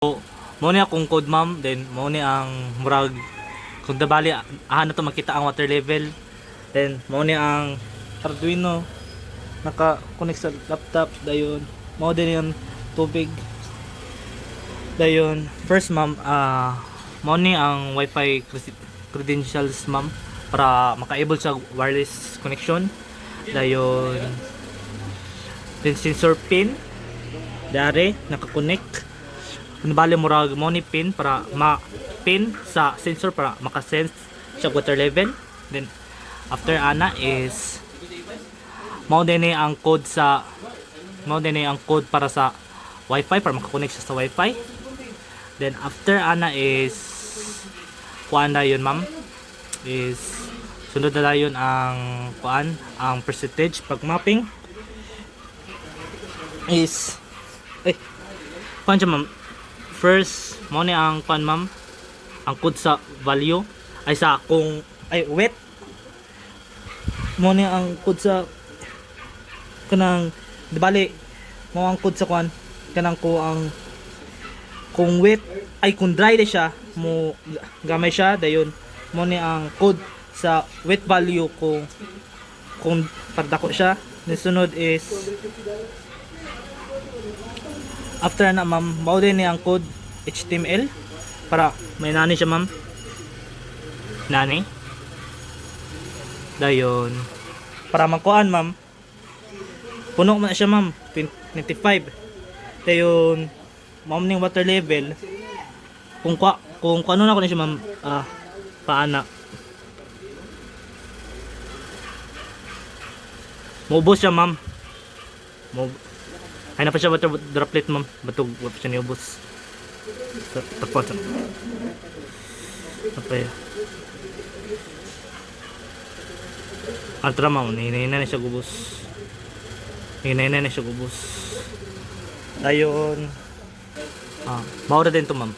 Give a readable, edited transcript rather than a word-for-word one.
Mo ni akong code ma'am, then mo ni ang murag kung dabali na to makita ang water level. Then mo ni ang Arduino naka-connect sa laptop dayon. Mo din yung tubig. Dayon, first ma'am, mo ni ang Wi-Fi credentials ma'am para maka-able sa wireless connection. Dayon, then sensor pin dari naka-connect. Nabali murag mo ni pin para ma-pin sa sensor para maka-sense sa water level. Then after ana is mao din ang code para sa Wi-Fi para maka-connect siya sa Wi-Fi. Then after ana is kuan na yun ma'am, is sunod na yun ang kuan, ang percentage pag mapping is kuan siya ma'am. First mo ni ang kuan ma'am, ang code sa value ay sa kung wait mo ni ang code sa kanang dibali mo ang code sa kuan kanang ko ang kung wet ay kung dry na siya mo gamay siya dayon mo ni ang code sa wet value kung pagdako siya. Then sunod is after na ma'am mao din ni ang code HTML para may nani siya ma'am, nani dayon para makuan ma'am puno man siya ma'am 25 dayon ma'am ning water level kung ano na ko na siya ma'am, paana maubos siya ma'am, ay na pa siya water droplet ma'am, batog wala pa siya niubos tapos apa ya altra ma'am, hinahina na siya gubos, hinahina na siya gubos dayon maura din to ma'am.